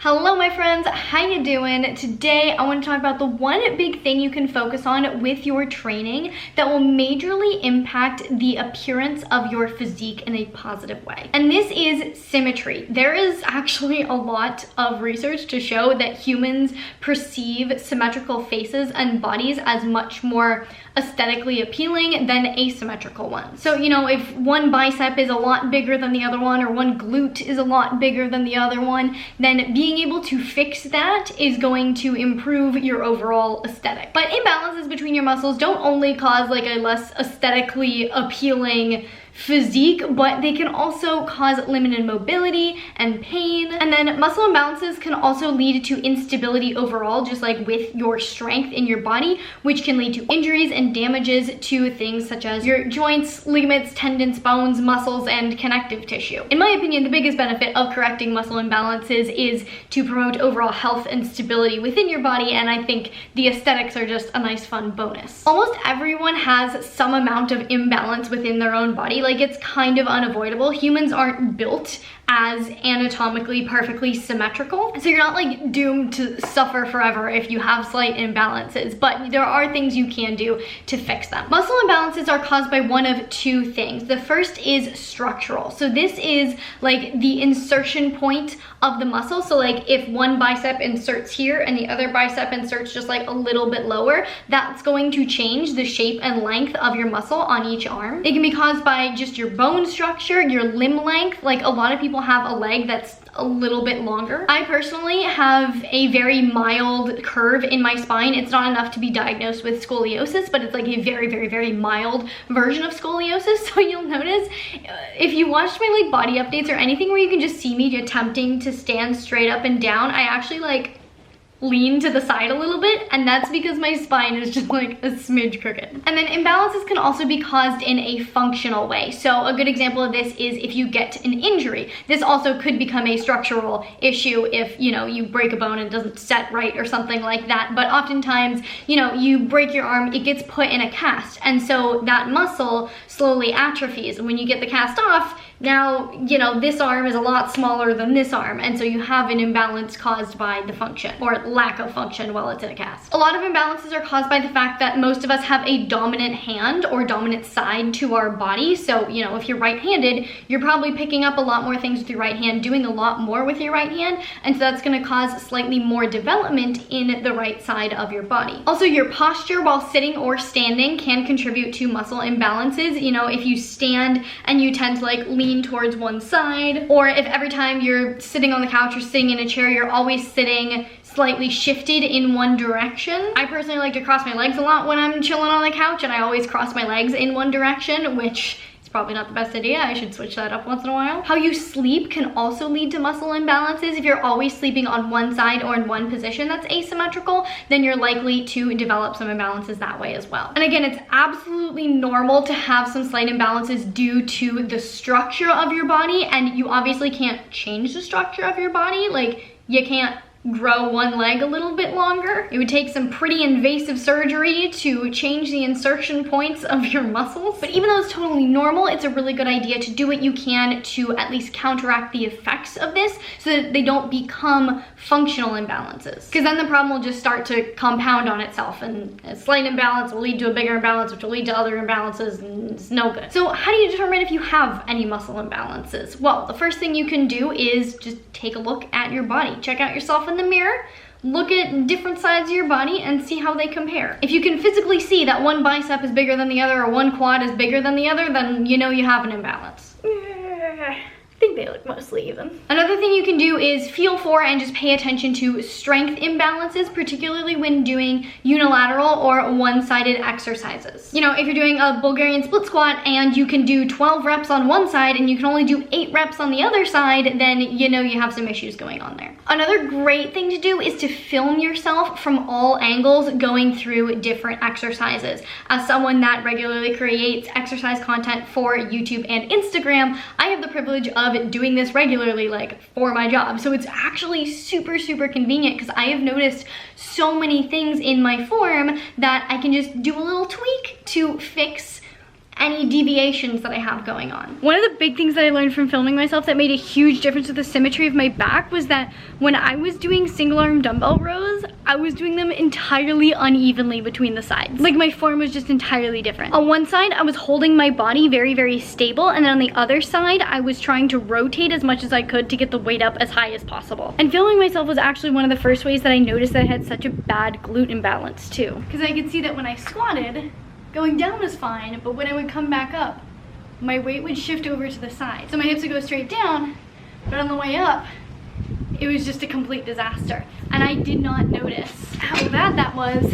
Hello my friends, how you doing? Today I want to talk about the one big thing you can focus on with your training that will majorly impact the appearance of your physique in a positive way. And this is symmetry. There is actually a lot of research to show that humans perceive symmetrical faces and bodies as much more aesthetically appealing than asymmetrical ones. So, you know, if one bicep is a lot bigger than the other one, or one glute is a lot bigger than the other one, then being able to fix that is going to improve your overall aesthetic. But imbalances between your muscles don't only cause like a less aesthetically appealing physique, but they can also cause limited mobility and pain. And then muscle imbalances can also lead to instability overall, just like with your strength in your body, which can lead to injuries and damages to things such as your joints, ligaments, tendons, bones, muscles, and connective tissue. In my opinion, the biggest benefit of correcting muscle imbalances is to promote overall health and stability within your body, and I think the aesthetics are just a nice fun bonus. Almost everyone has some amount of imbalance within their own body. Like, it's kind of unavoidable. Humans aren't built as anatomically perfectly symmetrical, so you're not like doomed to suffer forever if you have slight imbalances, but there are things you can do to fix them. Muscle imbalances are caused by one of two things. The first is structural. So this is like the insertion point of the muscle. So like if one bicep inserts here and the other bicep inserts just like a little bit lower, that's going to change the shape and length of your muscle on each arm. It can be caused by just your bone structure, your limb length. Like a lot of people have a leg that's a little bit longer. I personally have a very mild curve in my spine. It's not enough to be diagnosed with scoliosis, but it's like a very, very, very mild version of scoliosis. So you'll notice if you watched my like body updates or anything where you can just see me attempting to stand straight up and down, I actually like lean to the side a little bit, and that's because my spine is just like a smidge crooked. And then imbalances can also be caused in a functional way. So a good example of this is if you get an injury. This also could become a structural issue if, you know, you break a bone and it doesn't set right or something like that. But oftentimes, you know, you break your arm, it gets put in a cast, and so that muscle slowly atrophies. And when you get the cast off, now, you know, this arm is a lot smaller than this arm, and so you have an imbalance caused by the function, or lack of function while it's in a cast. A lot of imbalances are caused by the fact that most of us have a dominant hand or dominant side to our body. So, you know, if you're right-handed, you're probably picking up a lot more things with your right hand, doing a lot more with your right hand, and so that's gonna cause slightly more development in the right side of your body. Also, your posture while sitting or standing can contribute to muscle imbalances. You know, if you stand and you tend to like lean towards one side, or if every time you're sitting on the couch or sitting in a chair, you're always sitting slightly shifted in one direction. I personally like to cross my legs a lot when I'm chilling on the couch, and I always cross my legs in one direction, which is probably not the best idea. I should switch that up once in a while. How you sleep can also lead to muscle imbalances. If you're always sleeping on one side or in one position that's asymmetrical, then you're likely to develop some imbalances that way as well. And again, it's absolutely normal to have some slight imbalances due to the structure of your body, and you obviously can't change the structure of your body. Like, you can't grow one leg a little bit longer. It would take some pretty invasive surgery to change the insertion points of your muscles. But even though it's totally normal, it's a really good idea to do what you can to at least counteract the effects of this so that they don't become functional imbalances. Because then the problem will just start to compound on itself, and a slight imbalance will lead to a bigger imbalance, which will lead to other imbalances, and it's no good. So how do you determine if you have any muscle imbalances? Well, the first thing you can do is just take a look at your body. Check out yourself in the mirror, look at different sides of your body and see how they compare. If you can physically see that one bicep is bigger than the other or one quad is bigger than the other, then you know you have an imbalance. I think they look mostly even. Another thing you can do is feel for and just pay attention to strength imbalances, particularly when doing unilateral or one-sided exercises. You know, if you're doing a Bulgarian split squat and you can do 12 reps on one side and you can only do 8 reps on the other side, then you know you have some issues going on there. Another great thing to do is to film yourself from all angles going through different exercises. As someone that regularly creates exercise content for YouTube and Instagram, I have the privilege of doing this regularly, like for my job. So it's actually super, super convenient because I have noticed so many things in my form that I can just do a little tweak to fix any deviations that I have going on. One of the big things that I learned from filming myself that made a huge difference with the symmetry of my back was that when I was doing single arm dumbbell rows, I was doing them entirely unevenly between the sides. Like my form was just entirely different. On one side, I was holding my body very, very stable, and then on the other side, I was trying to rotate as much as I could to get the weight up as high as possible. And filming myself was actually one of the first ways that I noticed that I had such a bad glute imbalance too. Because I could see that when I squatted, going down was fine, but when I would come back up, my weight would shift over to the side. So my hips would go straight down, but on the way up, it was just a complete disaster. And I did not notice how bad that was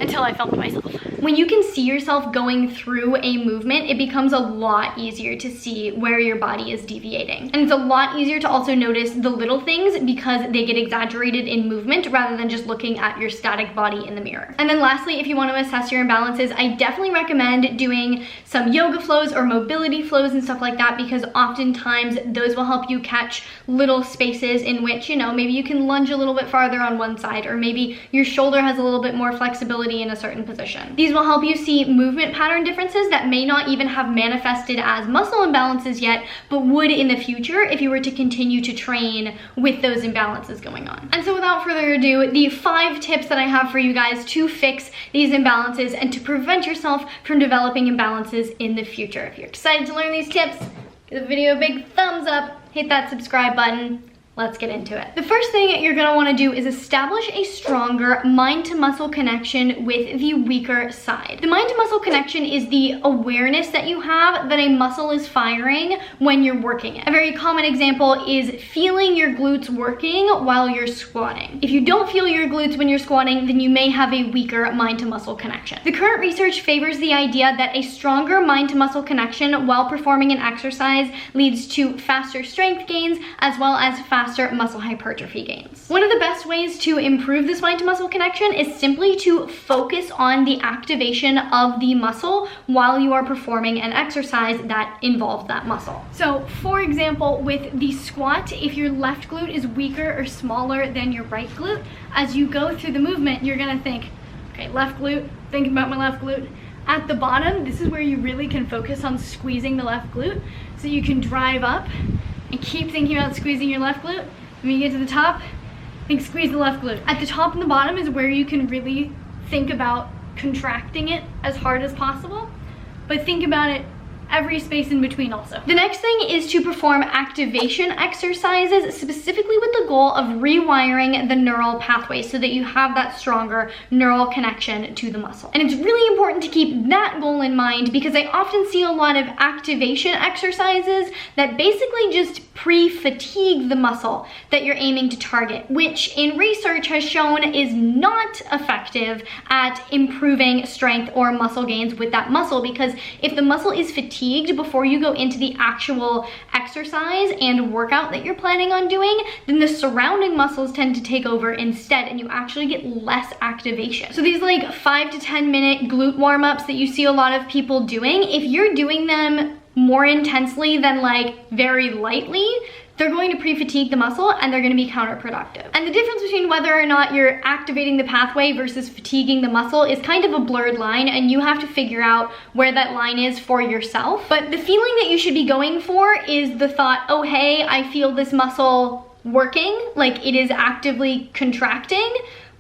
until I filmed myself. When you can see yourself going through a movement, it becomes a lot easier to see where your body is deviating. And it's a lot easier to also notice the little things because they get exaggerated in movement rather than just looking at your static body in the mirror. And then lastly, if you want to assess your imbalances, I definitely recommend doing some yoga flows or mobility flows and stuff like that, because oftentimes those will help you catch little spaces in which, you know, maybe you can lunge a little bit farther on one side, or maybe your shoulder has a little bit more flexibility in a certain position. These will help you see movement pattern differences that may not even have manifested as muscle imbalances yet, but would in the future if you were to continue to train with those imbalances going on. And so without further ado, the 5 tips that I have for you guys to fix these imbalances and to prevent yourself from developing imbalances in the future. If you're excited to learn these tips, give the video a big thumbs up, hit that subscribe button. Let's get into it. The first thing you're gonna wanna do is establish a stronger mind-to-muscle connection with the weaker side. The mind-to-muscle connection is the awareness that you have that a muscle is firing when you're working it. A very common example is feeling your glutes working while you're squatting. If you don't feel your glutes when you're squatting, then you may have a weaker mind-to-muscle connection. The current research favors the idea that a stronger mind-to-muscle connection while performing an exercise leads to faster strength gains as well as faster muscle hypertrophy gains. One of the best ways to improve this mind-to-muscle connection is simply to focus on the activation of the muscle while you are performing an exercise that involves that muscle. So for example, with the squat, if your left glute is weaker or smaller than your right glute, as you go through the movement, you're gonna think, okay, left glute, thinking about my left glute. At the bottom, this is where you really can focus on squeezing the left glute, so you can drive up and keep thinking about squeezing your left glute. When you get to the top, think squeeze the left glute. At the top and the bottom is where you can really think about contracting it as hard as possible, but think about it every space in between also. The next thing is to perform activation exercises, specifically with the goal of rewiring the neural pathway so that you have that stronger neural connection to the muscle. And it's really important to keep that goal in mind, because I often see a lot of activation exercises that basically just pre-fatigue the muscle that you're aiming to target, which in research has shown is not effective at improving strength or muscle gains with that muscle, because if the muscle is fatigued before you go into the actual exercise and workout that you're planning on doing, then the surrounding muscles tend to take over instead, and you actually get less activation. So these like 5 to 10 minute glute warm-ups that you see a lot of people doing, if you're doing them more intensely than like very lightly, they're going to pre-fatigue the muscle and they're going to be counterproductive. And the difference between whether or not you're activating the pathway versus fatiguing the muscle is kind of a blurred line, and you have to figure out where that line is for yourself. But the feeling that you should be going for is the thought, oh hey, I feel this muscle working, like it is actively contracting,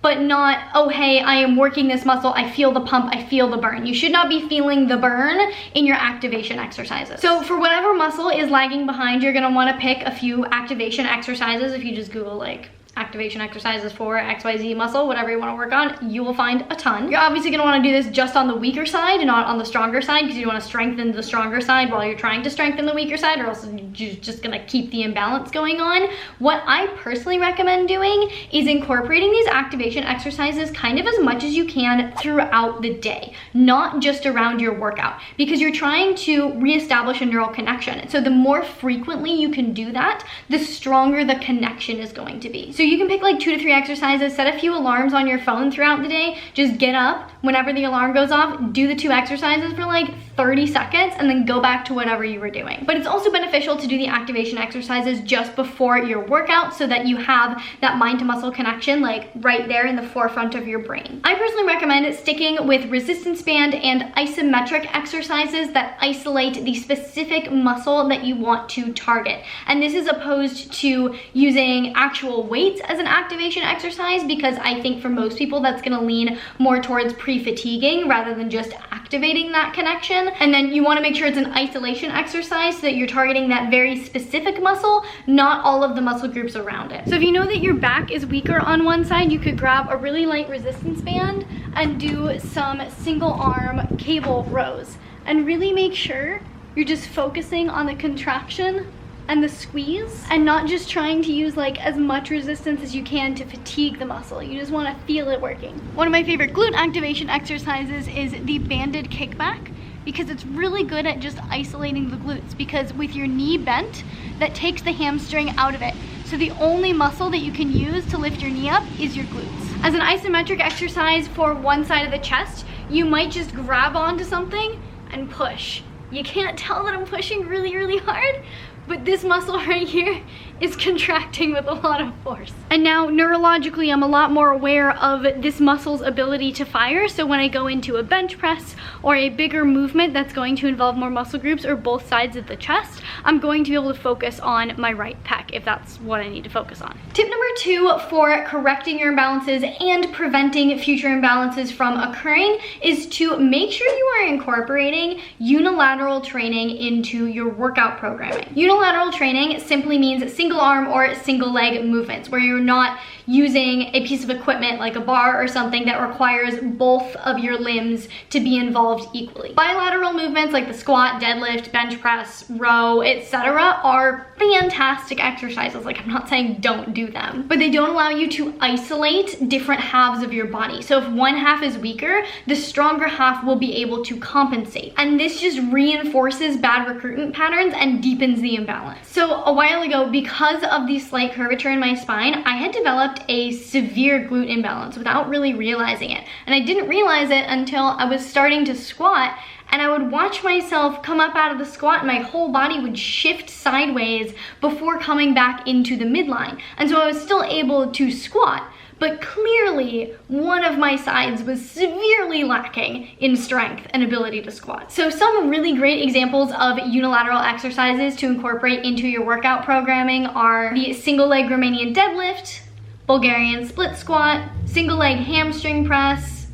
but not, oh hey, I am working this muscle, I feel the pump, I feel the burn. You should not be feeling the burn in your activation exercises. So for whatever muscle is lagging behind, you're gonna wanna pick a few activation exercises. If you just Google like activation exercises for XYZ muscle, whatever you want to work on, you will find a ton. You're obviously going to want to do this just on the weaker side and not on the stronger side, because you want to strengthen the stronger side while you're trying to strengthen the weaker side, or else you're just going to keep the imbalance going on. What I personally recommend doing is incorporating these activation exercises kind of as much as you can throughout the day, not just around your workout, because you're trying to reestablish a neural connection. So the more frequently you can do that, the stronger the connection is going to be. So you can pick like 2 to 3 exercises, set a few alarms on your phone throughout the day, just get up whenever the alarm goes off, do the 2 exercises for like 30 seconds and then go back to whatever you were doing. But it's also beneficial to do the activation exercises just before your workout so that you have that mind to muscle connection like right there in the forefront of your brain. I personally recommend sticking with resistance band and isometric exercises that isolate the specific muscle that you want to target. And this is opposed to using actual weights as an activation exercise, because I think for most people that's going to lean more towards pre-fatiguing rather than just activating that connection. And then you want to make sure it's an isolation exercise so that you're targeting that very specific muscle, not all of the muscle groups around it. So if you know that your back is weaker on one side, you could grab a really light resistance band and do some single arm cable rows, and really make sure you're just focusing on the contraction and the squeeze, and not just trying to use like as much resistance as you can to fatigue the muscle. You just want to feel it working. One of my favorite glute activation exercises is the banded kickback, because it's really good at just isolating the glutes, because with your knee bent, that takes the hamstring out of it. So the only muscle that you can use to lift your knee up is your glutes. As an isometric exercise for one side of the chest, you might just grab onto something and push. You can't tell that I'm pushing really, really hard, but this muscle right here is contracting with a lot of force. And now neurologically, I'm a lot more aware of this muscle's ability to fire. So when I go into a bench press or a bigger movement that's going to involve more muscle groups or both sides of the chest, I'm going to be able to focus on my right pec if that's what I need to focus on. Tip number 2 for correcting your imbalances and preventing future imbalances from occurring is to make sure you are incorporating unilateral training into your workout programming. Unilateral training simply means single arm or single leg movements, where you're not using a piece of equipment like a bar or something that requires both of your limbs to be involved equally. Bilateral movements like the squat, deadlift, bench press, row, etc. are fantastic exercises. Like, I'm not saying don't do them, but they don't allow you to isolate different halves of your body. So if one half is weaker, the stronger half will be able to compensate. And this just reinforces bad recruitment patterns and deepens the imbalance. So a while ago, because of the slight curvature in my spine, I had developed a severe glute imbalance without really realizing it. And I didn't realize it until I was starting to squat, and I would watch myself come up out of the squat and my whole body would shift sideways before coming back into the midline. And so I was still able to squat, but clearly one of my sides was severely lacking in strength and ability to squat. So some really great examples of unilateral exercises to incorporate into your workout programming are the single leg Romanian deadlift, Bulgarian split squat, single leg hamstring press,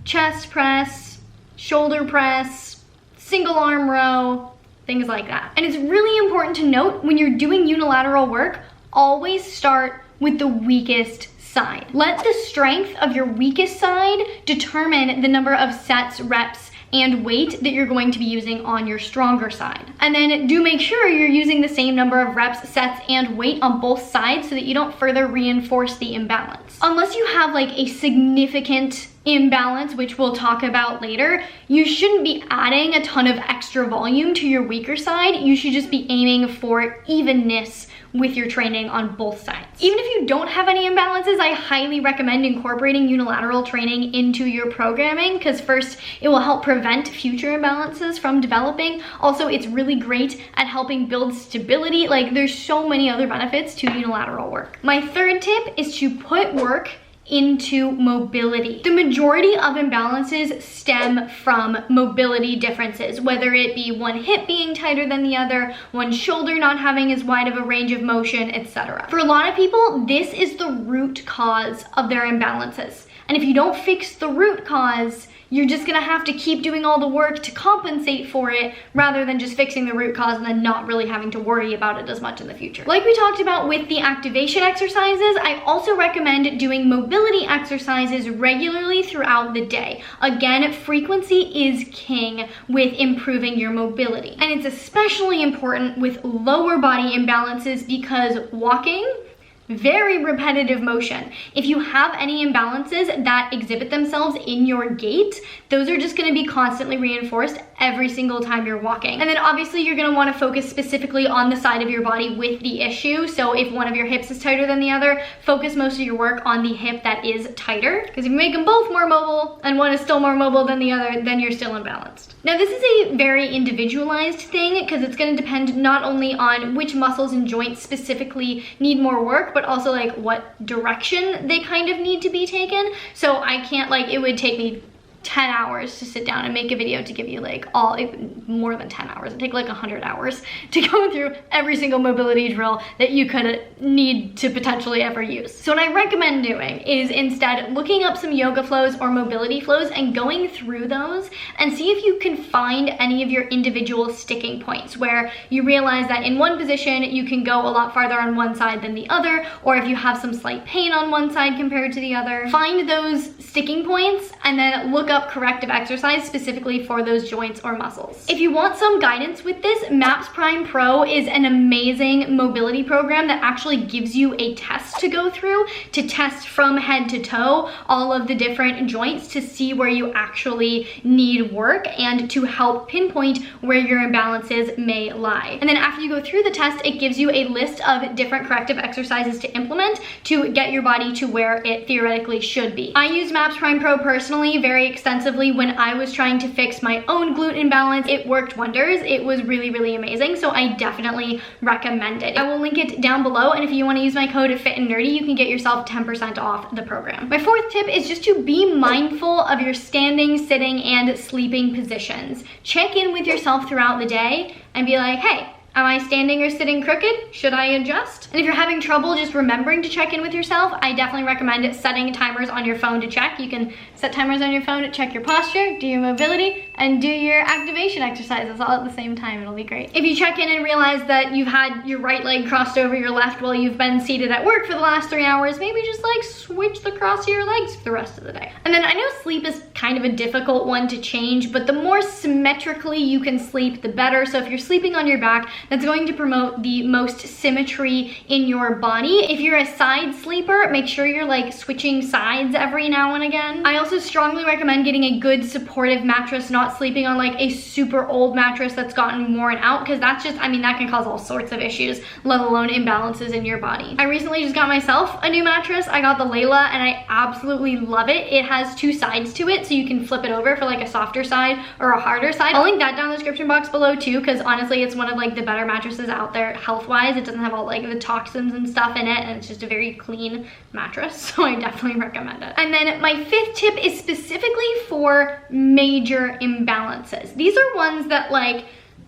chest press, shoulder press, single arm row, things like that. And it's really important to note, when you're doing unilateral work, always start with the weakest side. Let the strength of your weakest side determine the number of sets, reps, and weight that you're going to be using on your stronger side. And then do make sure you're using the same number of reps, sets, and weight on both sides so that you don't further reinforce the imbalance. Unless you have like a significant imbalance, which we'll talk about later, you shouldn't be adding a ton of extra volume to your weaker side. You should just be aiming for evenness with your training on both sides. Even if you don't have any imbalances, I highly recommend incorporating unilateral training into your programming, because first, it will help prevent future imbalances from developing. Also, it's really great at helping build stability. Like, there's so many other benefits to unilateral work. My third tip is to put work into mobility. The majority of imbalances stem from mobility differences, whether it be one hip being tighter than the other, one shoulder not having as wide of a range of motion, etc. For a lot of people, this is the root cause of their imbalances. And if you don't fix the root cause, you're just gonna have to keep doing all the work to compensate for it, rather than just fixing the root cause and then not really having to worry about it as much in the future. Like we talked about with the activation exercises, I also recommend doing mobility exercises regularly throughout the day. Again, frequency is king with improving your mobility. And it's especially important with lower body imbalances, because walking, very repetitive motion. If you have any imbalances that exhibit themselves in your gait, those are just gonna be constantly reinforced every single time you're walking. And then obviously you're gonna wanna focus specifically on the side of your body with the issue. So if one of your hips is tighter than the other, focus most of your work on the hip that is tighter. Because if you make them both more mobile and one is still more mobile than the other, then you're still imbalanced. Now this is a very individualized thing because it's gonna depend not only on which muscles and joints specifically need more work, but also like what direction they kind of need to be taken. So I can't, like, it would take me 10 hours to sit down and make a video to give you like more than 10 hours. It'd take like 100 hours to go through every single mobility drill that you could need to potentially ever use. So what I recommend doing is instead looking up some yoga flows or mobility flows and going through those and see if you can find any of your individual sticking points where you realize that in one position you can go a lot farther on one side than the other, or if you have some slight pain on one side compared to the other. Find those sticking points and then look up corrective exercise specifically for those joints or muscles. If you want some guidance with this, MAPS Prime Pro is an amazing mobility program that actually gives you a test to go through to test from head to toe all of the different joints to see where you actually need work and to help pinpoint where your imbalances may lie. And then after you go through the test, it gives you a list of different corrective exercises to implement to get your body to where it theoretically should be. I use MAPS Prime Pro personally very extensively when I was trying to fix my own glute imbalance. It worked wonders. It was really, really amazing. So I definitely recommend it. I will link it down below. And if you want to use my code FITAndNerdy, you can get yourself 10% off the program. My fourth tip is just to be mindful of your standing, sitting, and sleeping positions. Check in with yourself throughout the day and be like, hey, am I standing or sitting crooked? Should I adjust? And if you're having trouble just remembering to check in with yourself, I definitely recommend setting timers on your phone to check. You can set timers on your phone to check your posture, do your mobility, and do your activation exercises all at the same time. It'll be great. If you check in and realize that you've had your right leg crossed over your left while you've been seated at work for the last 3 hours, maybe just like switch the cross of your legs for the rest of the day. And then I know sleep is kind of a difficult one to change, but the more symmetrically you can sleep, the better. So if you're sleeping on your back, that's going to promote the most symmetry in your body. If you're a side sleeper, make sure you're like switching sides every now and again. I also strongly recommend getting a good supportive mattress, not sleeping on like a super old mattress that's gotten worn out, because that's just, I mean, that can cause all sorts of issues, let alone imbalances in your body. I recently just got myself a new mattress. I got the Layla and I absolutely love it. It has 2 sides to it, so you can flip it over for like a softer side or a harder side. I'll link that down in the description box below too, because honestly, it's one of like the better mattresses out there health-wise. It doesn't have all like the toxins and stuff in it, and it's just a very clean mattress, so I definitely recommend it. And then my 5th tip is specifically for major imbalances. These are ones that like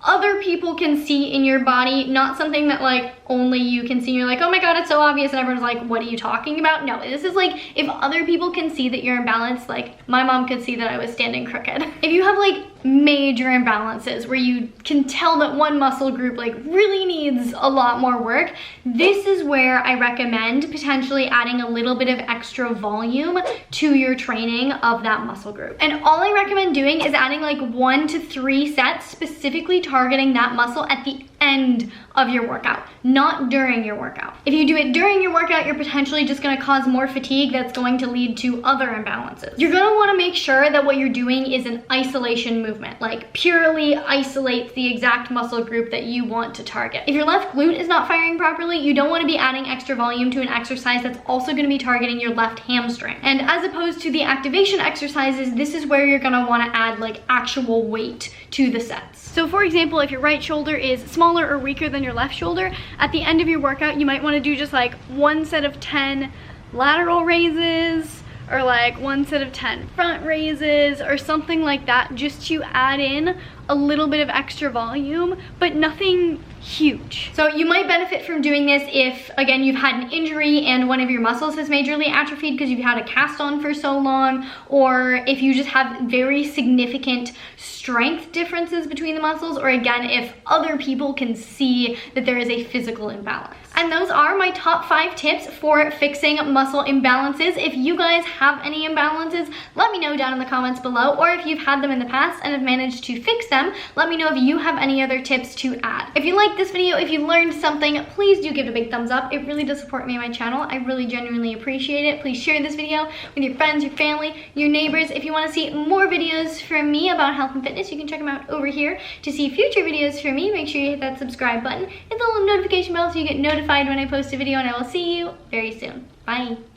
other people can see in your body, not something that like only you can see. You're like, oh my god, it's so obvious, and everyone's like, what are you talking about? No, this is like, if other people can see that you're imbalanced, like my mom could see that I was standing crooked. If you have like major imbalances where you can tell that one muscle group like really needs a lot more work, this is where I recommend potentially adding a little bit of extra volume to your training of that muscle group. And all I recommend doing is adding like 1 to 3 sets specifically targeting that muscle at the end of your workout, not during your workout. If you do it during your workout, you're potentially just gonna cause more fatigue that's going to lead to other imbalances. You're gonna wanna make sure that what you're doing is an isolation movement, like purely isolates the exact muscle group that you want to target. If your left glute is not firing properly, you don't wanna be adding extra volume to an exercise that's also gonna be targeting your left hamstring. And as opposed to the activation exercises, this is where you're gonna wanna add like actual weight to the sets. So for example, if your right shoulder is smaller or weaker than your left shoulder, at the end of your workout, you might want to do just like 1 set of 10 lateral raises, or like 1 set of 10 front raises, or something like that, just to add in a little bit of extra volume, but nothing huge. So you might benefit from doing this if, again, you've had an injury and one of your muscles has majorly atrophied because you've had a cast on for so long, or if you just have very significant strength differences between the muscles, or again, if other people can see that there is a physical imbalance. And those are my top 5 tips for fixing muscle imbalances. If you guys have any imbalances, let me know down in the comments below, or if you've had them in the past and have managed to fix them, let me know if you have any other tips to add. If you like this video, if you learned something, please do give it a big thumbs up. It really does support me and my channel. I really genuinely appreciate it. Please share this video with your friends, your family, your neighbors. If you want to see more videos from me about health and fitness, you can check them out over here. To see future videos from me, make sure you hit that subscribe button, hit the little notification bell so you get notified when I post a video, and I will see you very soon. Bye.